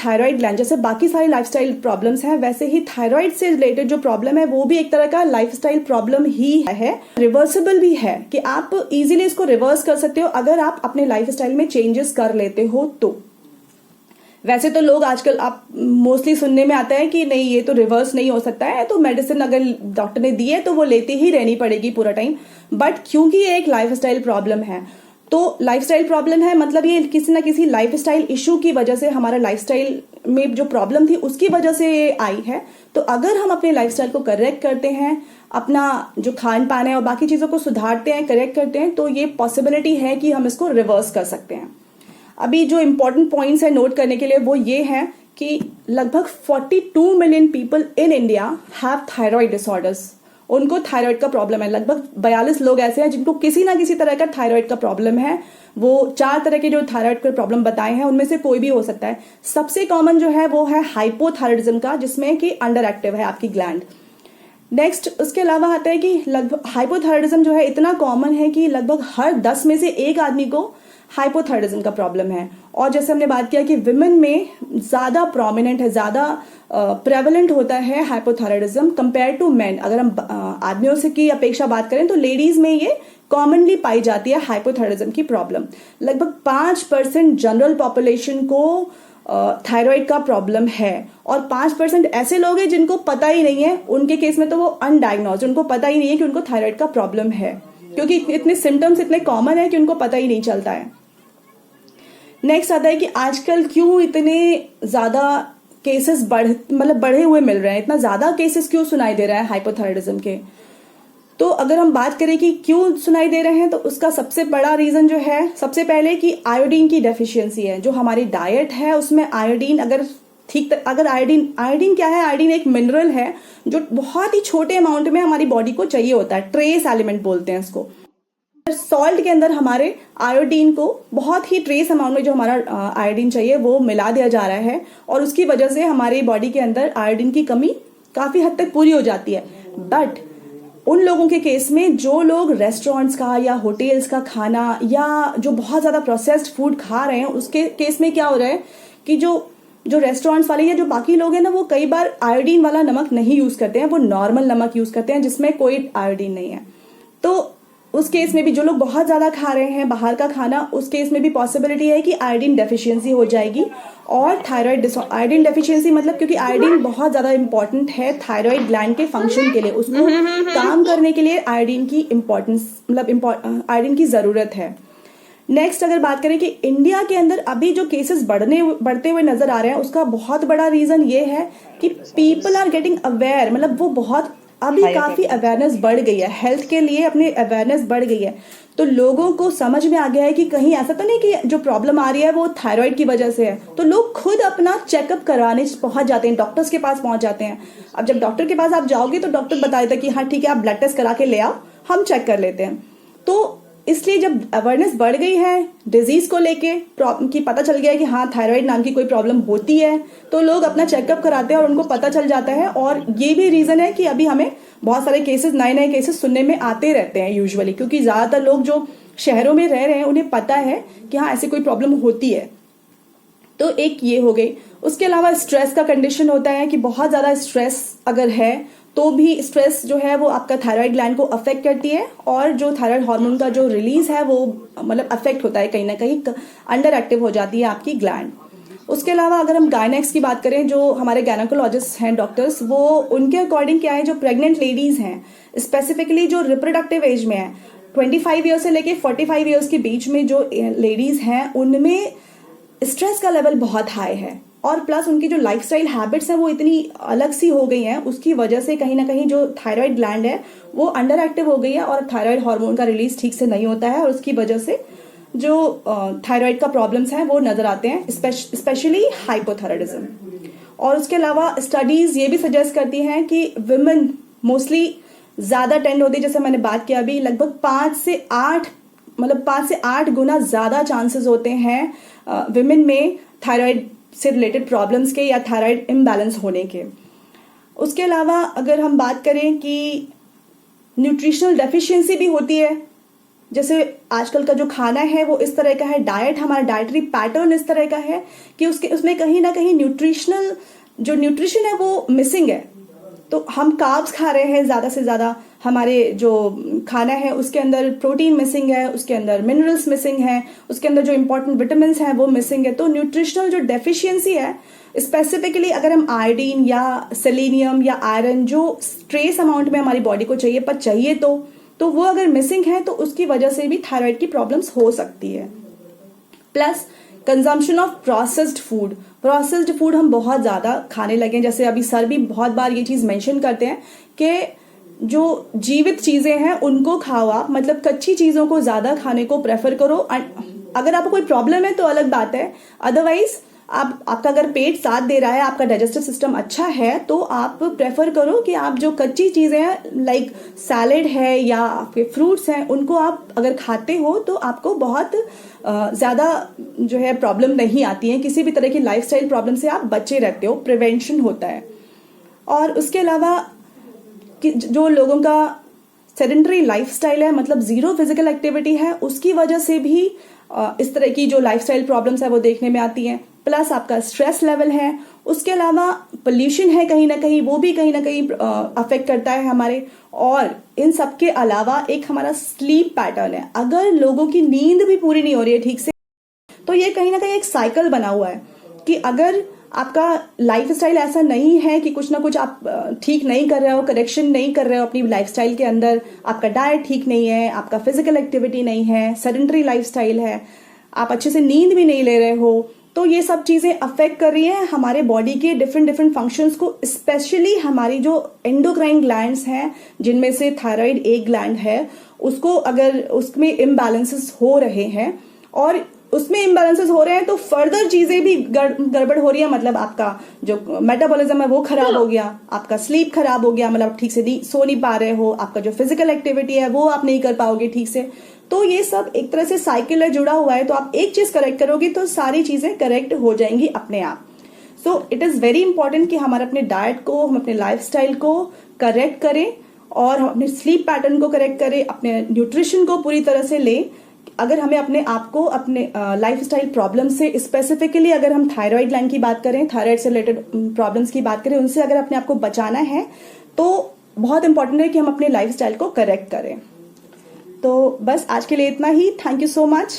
Thyroid gland, जैसे बाकी सारी लाइफस्टाइल प्रॉब्लम्स हैं वैसे ही थायराइड से रिलेटेड जो प्रॉब्लम है वो भी एक तरह का लाइफस्टाइल प्रॉब्लम ही है। रिवर्सिबल भी है कि आप इजीली इसको रिवर्स कर सकते हो अगर आप अपने लाइफस्टाइल में चेंजेस कर लेते हो तो। वैसे तो लोग आजकल आप मोस्टली सुनने में आता है कि नहीं ये तो रिवर्स नहीं हो सकता है, तो मेडिसिन अगर डॉक्टर ने दी है तो वो लेते ही रहनी पड़ेगी पूरा टाइम। बट क्योंकि ये एक लाइफस्टाइल प्रॉब्लम है, तो लाइफस्टाइल प्रॉब्लम है मतलब ये किसी ना किसी लाइफस्टाइल इशू की वजह से, हमारा लाइफस्टाइल में जो प्रॉब्लम थी उसकी वजह से ये आई है। तो अगर हम अपने लाइफस्टाइल को करेक्ट करते हैं, अपना जो खान पान है और बाकी चीजों को सुधारते हैं, करेक्ट करते हैं, तो ये पॉसिबिलिटी है कि हम इसको रिवर्स कर सकते हैं। अभी जो इंपॉर्टेंट पॉइंट्स है नोट करने के लिए वो ये है कि लगभग 42 million people in India have thyroid disorders. उनको थायराइड का प्रॉब्लम है। लगभग 42 लोग ऐसे हैं जिनको किसी ना किसी तरह का थायराइड का प्रॉब्लम है। वो 4 तरह के जो थायराइड के प्रॉब्लम बताए हैं उनमें से कोई भी हो सकता है। सबसे कॉमन जो है वो है हाइपोथायराइडिज्म का, जिसमें कि अंडर एक्टिव है आपकी ग्लैंड। नेक्स्ट उसके अलावा आता है कि लगभग हाइपोथायराइडिज्म जो है इतना कॉमन है कि लगभग हर 10 में से एक आदमी को हाइपोथायराइडिज्म का प्रॉब्लम है। और जैसे हमने बात किया कि विमेन में ज्यादा प्रोमिनेंट है, ज्यादा प्रेवलेंट होता है हाइपोथायराइडिज्म कंपेयर टू मेन। अगर हम आदमियों से की अपेक्षा बात करें तो लेडीज में ये कॉमनली पाई जाती है हाइपोथायराइडिज्म की प्रॉब्लम। लगभग 5% जनरल पॉपुलेशन को थायराइड का प्रॉब्लम है और 5% ऐसे लोग हैं जिनको पता ही नहीं है। उनके केस में तो वो अनडायग्नोज, उनको पता ही नहीं है कि उनको थायराइड का प्रॉब्लम है, क्योंकि इतने सिम्टम्स इतने कॉमन है कि उनको पता ही नहीं चलता है। नेक्स्ट आता है कि आजकल क्यों इतने ज्यादा केसेस बढ़े हुए मिल रहे हैं, इतना ज्यादा केसेस क्यों सुनाई दे रहा है हाइपोथायराइडिज्म के। तो अगर हम बात करें कि क्यों सुनाई दे रहे हैं तो उसका सबसे बड़ा रीजन जो है, सबसे पहले कि आयोडीन की डेफिशिएंसी है। जो हमारी डाइट है उसमें आयोडीन अगर आयोडीन क्या है, आयोडीन एक मिनरल है जो बहुत ही छोटे अमाउंट में हमारी बॉडी को चाहिए होता है, ट्रेस एलिमेंट बोलते हैं इसको। सॉल्ट के अंदर हमारे आयोडीन को बहुत ही ट्रेस अमाउंट में जो हमारा आयोडीन चाहिए वो मिला दिया जा रहा है और उसकी वजह से हमारी बॉडी के अंदर आयोडीन की कमी काफी हद तक पूरी हो जाती है। बट उन लोगों के केस में जो लोग रेस्टोरेंट्स का या होटल्स का खाना या जो बहुत ज्यादा प्रोसेस्ड फूड खा रहे हैं उसके केस में क्या हो रहा है कि जो रेस्टोरेंट्स वाले या जो बाकी लोग हैं ना, वो कई बार आयोडीन वाला नमक नहीं यूज करते हैं, वो नॉर्मल नमक यूज करते हैं जिसमें कोई आयोडीन नहीं है। तो उस केस में भी जो लोग बहुत ज्यादा खा रहे हैं बाहर का खाना, उस केस में भी पॉसिबिलिटी है कि आयोडीन डेफिशिएंसी हो जाएगी। और आयोडीन डेफिशिएंसी मतलब क्योंकि आयोडीन बहुत ज्यादा इंपॉर्टेंट है थायराइड ग्लैंड के फंक्शन के लिए, उसको काम करने के लिए आयोडीन की इंपॉर्टेंस मतलब आयोडीन की जरूरत है। नेक्स्ट अगर बात करें कि इंडिया के अंदर अभी जो केसेस बढ़ते हुए नजर आ रहे हैं, उसका बहुत बड़ा रीजन ये है कि पीपल आर गेटिंग अवेयर, मतलब वो बहुत अभी काफी अवेयरनेस बढ़ गई है हेल्थ के लिए, अपनी अवेयरनेस बढ़ गई है। तो लोगों को समझ में आ गया है कि कहीं ऐसा तो नहीं कि जो प्रॉब्लम आ रही है वो थायराइड की वजह से है, तो लोग खुद अपना चेकअप कराने पहुंच जाते हैं, डॉक्टर्स के पास पहुंच जाते हैं। अब जब डॉक्टर के पास आप जाओगे तो डॉक्टर बता देता है कि हाँ ठीक है आप ब्लड टेस्ट करा के ले आओ, हम चेक कर लेते हैं। तो इसलिए जब अवेयरनेस बढ़ गई है डिजीज को लेके कि पता चल गया है कि हाँ थायराइड नाम की कोई प्रॉब्लम होती है, तो लोग अपना चेकअप कराते हैं और उनको पता चल जाता है। और ये भी रीजन है कि अभी हमें बहुत सारे केसेस, नए केसेस सुनने में आते रहते हैं यूजुअली, क्योंकि ज्यादातर लोग जो शहरों में रह रहे हैं उन्हें पता है कि हाँ ऐसी कोई प्रॉब्लम होती है। तो एक ये हो गई। उसके अलावा स्ट्रेस का कंडीशन होता है कि बहुत ज्यादा स्ट्रेस अगर है तो भी स्ट्रेस जो है वो आपका थायराइड ग्लैंड को अफेक्ट करती है और जो थायराइड हार्मोन का जो रिलीज है वो मतलब अफेक्ट होता है, कहीं ना कहीं अंडर एक्टिव हो जाती है आपकी ग्लैंड। उसके अलावा अगर हम गायनेक्स की बात करें, जो हमारे गायनेकोलॉजिस्ट हैं डॉक्टर्स, वो उनके अकॉर्डिंग क्या है, जो प्रेग्नेंट लेडीज हैं स्पेसिफिकली जो रिप्रोडक्टिव एज में है 25 ईयर्स से लेके 45 ईयर्स के बीच में जो लेडीज हैं उनमें स्ट्रेस का लेवल बहुत हाई है। और प्लस उनकी जो लाइफस्टाइल हैबिट्स हैं वो इतनी अलग सी हो गई हैं, उसकी वजह से कहीं ना कहीं जो थायराइड ग्लैंड है वो अंडर एक्टिव हो गई है और थायराइड हार्मोन का रिलीज ठीक से नहीं होता है और उसकी वजह से जो थायराइड का प्रॉब्लम्स हैं वो नजर आते हैं, स्पेशली हाइपोथायराइडिज्म। और उसके अलावा स्टडीज ये भी सजेस्ट करती हैं कि विमेन मोस्टली ज्यादा टेंड होती है, जैसे मैंने बात किया अभी, लगभग 5 से 8 गुना ज्यादा चांसेस होते हैं विमेन में थायराइड से रिलेटेड प्रॉब्लम्स के या थायराइड इम्बैलेंस होने के। उसके अलावा अगर हम बात करें कि न्यूट्रिशनल डेफिशिएंसी भी होती है, जैसे आजकल का जो खाना है वो इस तरह का है, डाइट हमारा डाइटरी पैटर्न इस तरह का है कि उसमें कहीं ना कहीं न्यूट्रिशन है वो मिसिंग है। तो हम कार्ब्स खा रहे हैं ज्यादा से ज्यादा, हमारे जो खाना है उसके अंदर प्रोटीन मिसिंग है, उसके अंदर मिनरल्स मिसिंग है, उसके अंदर जो इंपॉर्टेंट विटामिन्स हैं वो मिसिंग है। तो न्यूट्रिशनल जो डेफिशिएंसी है, स्पेसिफिकली अगर हम आयोडीन या सेलेनियम या आयरन जो ट्रेस अमाउंट में हमारी बॉडी को चाहिए पर चाहिए तो वो अगर मिसिंग है तो उसकी वजह से भी थायराइड की प्रॉब्लम्स हो सकती है। Plus consumption of processed food हम बहुत ज्यादा खाने लगे, जैसे अभी सर भी बहुत बार ये चीज मेंशन करते हैं कि जो जीवित चीजें हैं उनको खाओ आप, मतलब कच्ची चीजों को ज्यादा खाने को प्रेफर करो। अगर आपको कोई प्रॉब्लम है तो अलग बात है, अदरवाइज आपका अगर पेट साथ दे रहा है, आपका डाइजेस्टिव सिस्टम अच्छा है, तो आप प्रेफर करो कि आप जो कच्ची चीजें हैं लाइक सैलेड है या आपके फ्रूट्स हैं उनको आप अगर खाते हो तो आपको बहुत ज्यादा जो है प्रॉब्लम नहीं आती है, किसी भी तरह की लाइफस्टाइल प्रॉब्लम से आप बचे रहते हो, प्रिवेंशन होता है। और उसके अलावा जो लोगों का सेडेंटरी लाइफस्टाइल है, मतलब जीरो फिजिकल एक्टिविटी है, उसकी वजह से भी इस तरह की जो लाइफस्टाइल प्रॉब्लम्स है वो देखने में आती हैं। प्लस आपका स्ट्रेस लेवल है, उसके अलावा पोल्यूशन है कहीं ना कहीं, वो भी कहीं ना कहीं अफेक्ट करता है हमारे। और इन सब के अलावा एक हमारा स्लीप पैटर्न है, अगर लोगों की नींद भी पूरी नहीं हो रही है ठीक से, तो ये कहीं ना कहीं एक साइकिल बना हुआ है कि अगर आपका लाइफस्टाइल ऐसा नहीं है कि कुछ ना कुछ आप ठीक नहीं कर रहे हो, करेक्शन नहीं कर रहे हो अपनी लाइफस्टाइल के अंदर, आपका डाइट ठीक नहीं है, आपका फिजिकल एक्टिविटी नहीं है, सेडेंटरी लाइफस्टाइल है, आप अच्छे से नींद भी नहीं ले रहे हो, तो ये सब चीजें अफेक्ट कर रही है हमारे बॉडी के डिफरेंट फंक्शंस को, स्पेशली हमारी जो एंडोक्राइन ग्लैंड्स हैं जिनमें से थायराइड एक ग्लैंड है, उसको अगर उसमें इम्बैलेंसेस हो रहे हैं और उसमें इम्बैलेंसेस हो रहे हैं तो फर्दर चीजें भी गड़बड़ हो रही है, मतलब आपका जो मेटाबॉलिज्म है वो खराब हो गया, आपका स्लीप खराब हो गया, मतलब ठीक से सो नहीं पा रहे हो, आपका जो फिजिकल एक्टिविटी है वो आप नहीं कर पाओगे ठीक से। तो ये सब एक तरह से साइकिल है, जुड़ा हुआ है। तो आप एक चीज करेक्ट करोगे तो सारी चीजें करेक्ट हो जाएंगी अपने आप। So it is very important कि हमारे अपने डाइट को, हम अपने लाइफस्टाइल को करेक्ट करें और हम अपने स्लीप पैटर्न को करेक्ट करें, अपने न्यूट्रिशन को पूरी तरह से लें। अगर हमें अपने आप को अपने लाइफस्टाइल प्रॉब्लम से, स्पेसिफिकली अगर हम थायराइड ग्लैंड की बात करें, थायराइड से रिलेटेड प्रॉब्लम्स की बात करें, उनसे अगर अपने आप को बचाना है तो बहुत इंपॉर्टेंट है कि हम अपने लाइफस्टाइल को करेक्ट करें। तो बस आज के लिए इतना ही। Thank you so much.